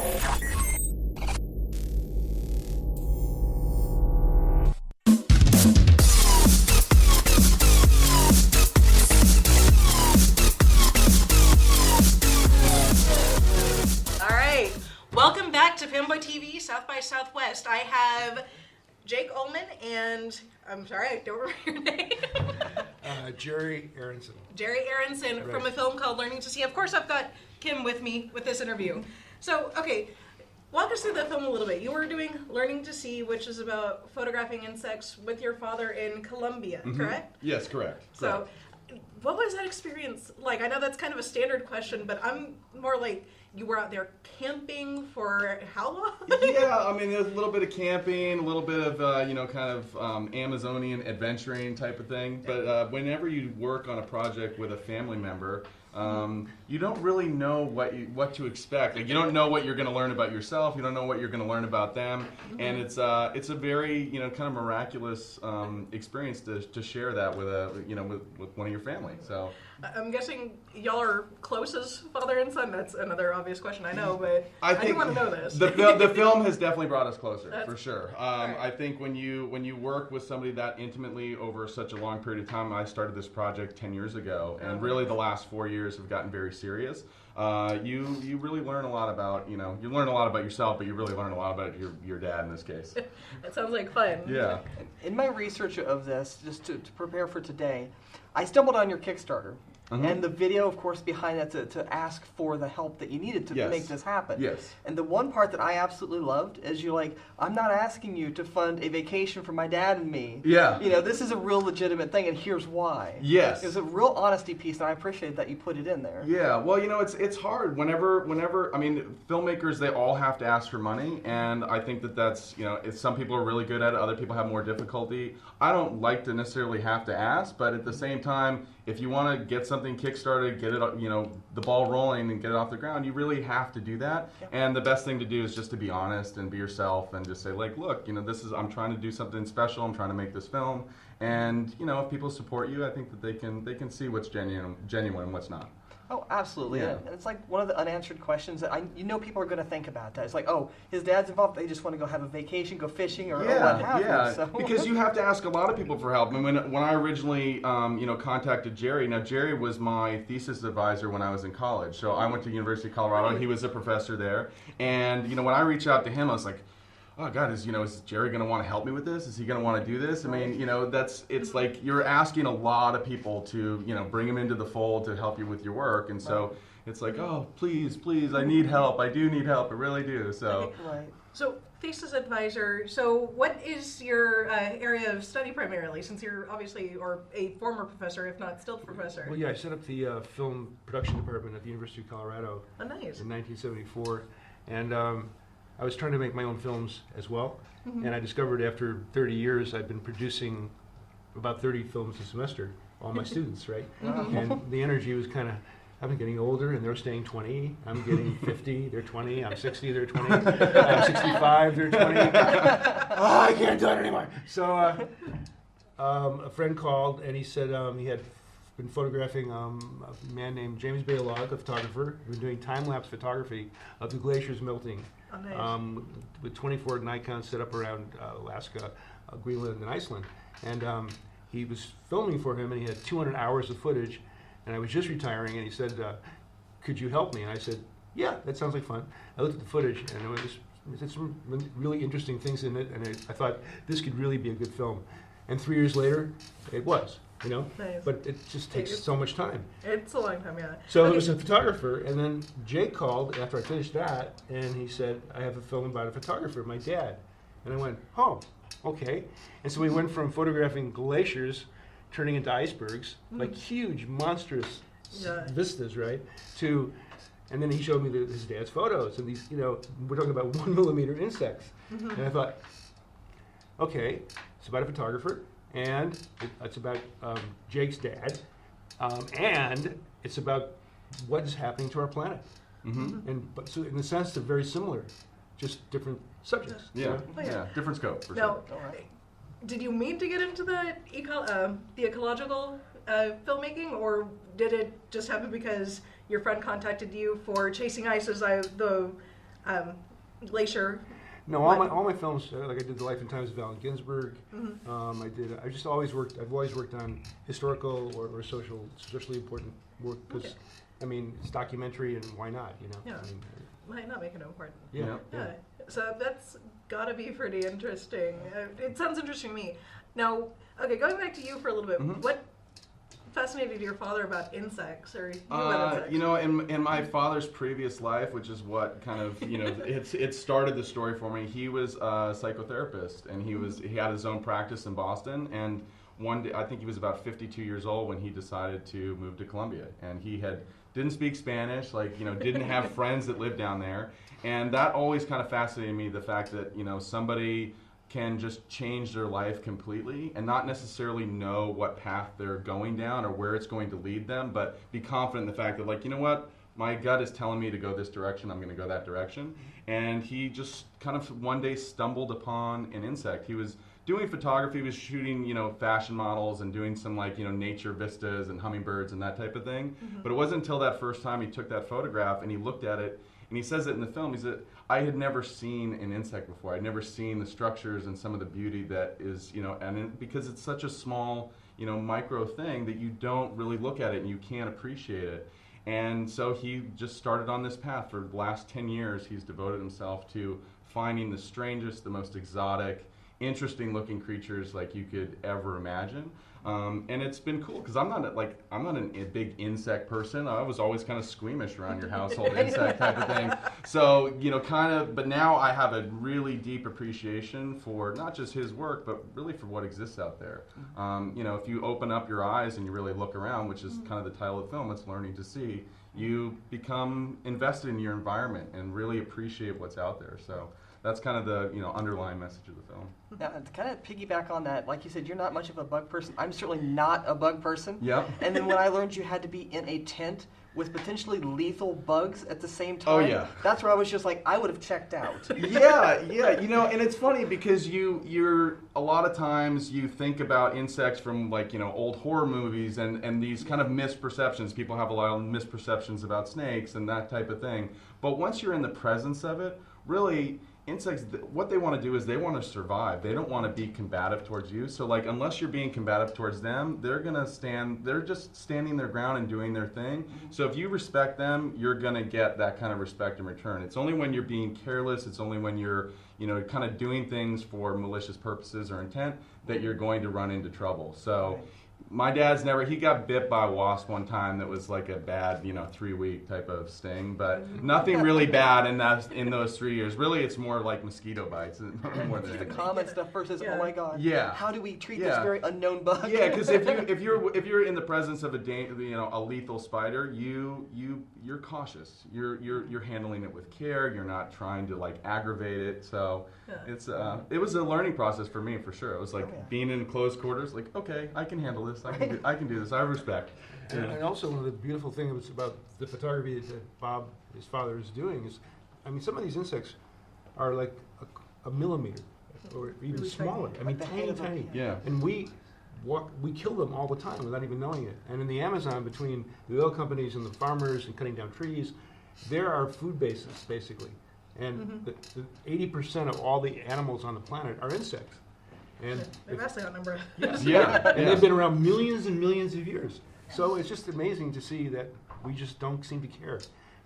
Welcome back to Fanboy TV, South by Southwest. I have Jake Oleman and, I'm sorry, I don't remember your name. Jerry Aronson. Jerry Aronson, right, from a film called Learning to See. Of course, I've got Kim with me with this interview. So, okay, walk us through the film a little bit. You were doing Learning to See, which is about photographing insects with your father in Colombia, correct? Yes, correct. So, what was that experience like? I know that's kind of a standard question, but I'm more like, you were out there camping for how long? Yeah, I mean, there's a little bit of camping, a little bit of, Amazonian adventuring type of thing. But whenever you work on a project with a family member, you don't really know what to expect. Like, you don't know what you're going to learn about yourself. You don't know what you're going to learn about them. And it's a very, kind of miraculous experience to share that with with one of your family. So I'm guessing y'all are close as father and son. That's another obvious question, I know, but I do want to know this. The film has definitely brought us closer, for sure. Right. I think when you work with somebody that intimately over such a long period of time, I started this project 10 years ago, and really the last 4 years have gotten very serious. You really learn a lot about, you learn a lot about yourself, but you really learn a lot about your dad in this case. That sounds like fun. Yeah. In my research of this, just to prepare for today, I stumbled on your Kickstarter. And the video, of course, behind that to ask for the help that you needed to make this happen. Yes. And the one part that I absolutely loved is you're like, I'm not asking you to fund a vacation for my dad and me. Yeah. This is a real legitimate thing, and here's why. Yes. It's a real honesty piece, and I appreciate that you put it in there. Yeah. Well, it's hard. Whenever, I mean, filmmakers, they all have to ask for money, and I think that's, some people are really good at it, other people have more difficulty. I don't like to necessarily have to ask, but at the same time, if you want to get something kickstarted, get it, the ball rolling and get it off the ground, you really have to do that. Yeah. And the best thing to do is just to be honest and be yourself and just say, like, look, I'm trying to do something special. I'm trying to make this film. And, if people support you, I think that they can see what's genuine and what's not. Oh, absolutely. Yeah. And it's like one of the unanswered questions that people are going to think about that. It's like, oh, his dad's involved. They just want to go have a vacation, go fishing, or what have you. Yeah, So. Because you have to ask a lot of people for help. I mean, when I originally, contacted Jerry, now Jerry was my thesis advisor when I was in college. So I went to University of Colorado. He was a professor there. And, when I reached out to him, I was like, oh God, is Jerry going to want to help me with this? Is he going to want to do this? I mean, it's like you're asking a lot of people to, bring them into the fold to help you with your work. And so it's like, oh, please, I need help. I do need help. I really do. So, So thesis advisor, so what is your area of study primarily, since you're obviously, or a former professor, if not still professor? Well, yeah, I set up the film production department at the University of Colorado in 1974. And I was trying to make my own films as well, and I discovered after 30 years I'd been producing about 30 films a semester, all my students, right? And the energy was kind of, I've been getting older and they're staying 20, I'm getting 50, they're 20, I'm 60, they're 20, I'm 65, they're 20. I can't do it anymore. So a friend called and he said he had been photographing a man named James Baylog, a photographer, who's doing time-lapse photography of the glaciers melting. Oh, nice. With 24 Nikons set up around Alaska, Greenland, and Iceland. And he was filming for him, and he had 200 hours of footage. And I was just retiring, and he said, could you help me? And I said, yeah, that sounds like fun. I looked at the footage, and it had some really interesting things in it, and I thought this could really be a good film. And 3 years later, it was. Nice. But it just takes so much time. It's a long time, yeah. So it was a photographer, and then Jake called after I finished that, and he said, I have a film about a photographer, my dad. And I went, oh, okay. And so we went from photographing glaciers turning into icebergs, like huge, monstrous vistas, right, and then he showed me his dad's photos, and these, we're talking about 1 millimeter insects. And I thought, okay, it's about a photographer, and it's about Jake's dad, and it's about what is happening to our planet. But so in a sense, they're very similar, just different subjects. Yeah, different scope for sure. Did you mean to get into the ecological filmmaking, or did it just happen because your friend contacted you for Chasing Ice as the Glacier. No, all my films, like I did The Life and Times of Allen Ginsberg. I've always worked on historical or socially important work because, Okay. I mean, it's documentary and why not, you know? Yeah. I mean, Might not make it important. yeah. So that's got to be pretty interesting. It sounds interesting to me. Now, okay, going back to you for a little bit. What fascinated your father about insects, or you about insects? You know, in my father's previous life, which is what kind of, you know, it started the story for me. He was a psychotherapist, and he had his own practice in Boston. And one day, I think he was about 52 years old when he decided to move to Colombia, and he didn't speak Spanish, like, you know, didn't have friends that lived down there, and that always kind of fascinated me. The fact that, you know, somebody can just change their life completely and not necessarily know what path they're going down or where it's going to lead them, but be confident in the fact that, like, you know what, my gut is telling me to go this direction, I'm going to go that direction. And he just kind of one day stumbled upon an insect. He was doing photography, he was shooting, you know, fashion models and doing some, like, you know, nature vistas and hummingbirds and that type of thing. But it wasn't until that first time he took that photograph and he looked at it, and he says it in the film, he said, I had never seen an insect before. I'd never seen the structures and some of the beauty that is, you know, because it's such a small, you know, micro thing that you don't really look at it and you can't appreciate it. And so he just started on this path. For the last 10 years, he's devoted himself to finding the strangest, the most exotic, interesting looking creatures like you could ever imagine. And it's been cool because I'm not a big insect person. I was always kind of squeamish around your household insect type of thing. So, you know, but now I have a really deep appreciation for not just his work, but really for what exists out there. You know, if you open up your eyes and you really look around, which is kind of the title of the film, it's Learning to See, you become invested in your environment and really appreciate what's out there. So that's kind of the, you know, underlying message of the film. Now, to kind of piggyback on that, like you said, you're not much of a bug person. I'm certainly not a bug person. Yep. And then when I learned you had to be in a tent with potentially lethal bugs at the same time, Oh, yeah. that's where I was just like, I would have checked out. Yeah, you know, and it's funny because you're a lot of times you think about insects from, like, you know, old horror movies and these kind of misperceptions. People have a lot of misperceptions about snakes and that type of thing. But once you're in the presence of it, really, insects, what they want to do is they want to survive. They don't want to be combative towards you. So, like, unless you're being combative towards them, they're just standing their ground and doing their thing. So if you respect them, you're going to get that kind of respect in return. It's only when you're being careless, it's only when you're, you know, kind of doing things for malicious purposes or intent that you're going to run into trouble. So my dad's he got bit by a wasp one time that was like a bad, you know, 3-week type of sting, but nothing really bad in those 3 years. Really, it's more like mosquito bites more than The anything. common stuff versus, oh my God, Yeah. how do we treat Yeah. this very unknown bug? Yeah, because if you're in the presence of a lethal spider, you're cautious. You're handling it with care. You're not trying to, like, aggravate it. So it was a learning process for me, for sure. It was like being in close quarters. Like, okay, I can handle this. I can do this. I have respect. And also, one of the beautiful things about the photography that Bob, his father, is doing is, I mean, some of these insects are like a millimeter or even Really smaller. tiny. I mean, Like the head of a tiny. pea. Yeah. And we kill them all the time without even knowing it. And in the Amazon, between the oil companies and the farmers and cutting down trees, there are food bases, basically. And the 80% of all the animals on the planet are insects. And They vastly outnumber. and they've been around millions and millions of years. So it's just amazing to see that we just don't seem to care.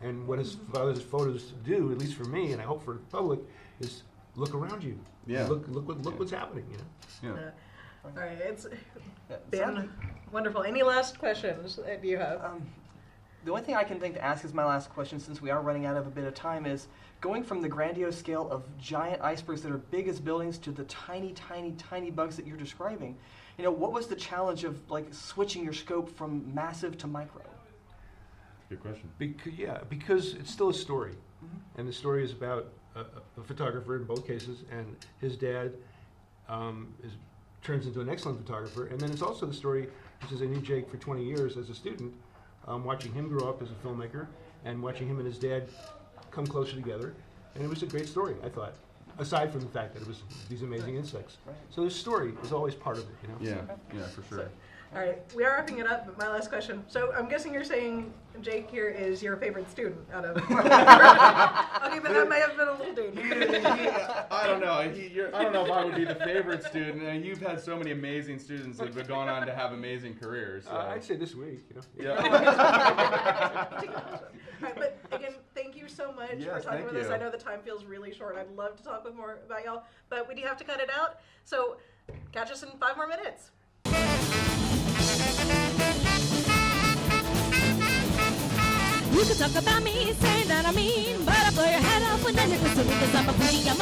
And what his father's photos do, at least for me, and I hope for the public, is look around you. Yeah. Look what's happening. You know. Yeah. All right, it's been Sadly, wonderful. Any last questions that you have? the only thing I can think to ask as my last question, since we are running out of a bit of time, is going from the grandiose scale of giant icebergs that are big as buildings to the tiny, tiny, tiny bugs that you're describing. You know, what was the challenge of like switching your scope from massive to micro? Good question. Because it's still a story, and the story is about a photographer in both cases, and his dad turns into an excellent photographer, and then it's also the story, which is I knew Jake for 20 years as a student, watching him grow up as a filmmaker, and watching him and his dad come closer together, and it was a great story, I thought, aside from the fact that it was these amazing insects. Right. So the story is always part of it, you know? Yeah, for sure. All right, we are wrapping it up, but my last question. So I'm guessing you're saying Jake here is your favorite student out of. Okay, but that might have been a little dangerous. I don't know. I don't know if I would be the favorite student. You've had so many amazing students that have gone on to have amazing careers. So. I'd say this week, Yeah. All right, but again, thank you so much for talking with us. I know the time feels really short. I'd love to talk with more about y'all, but we do have to cut it out. So catch us in 5 more minutes. You can talk about me, say that I mean, but I blow your head off when then you consider because I'm a booty.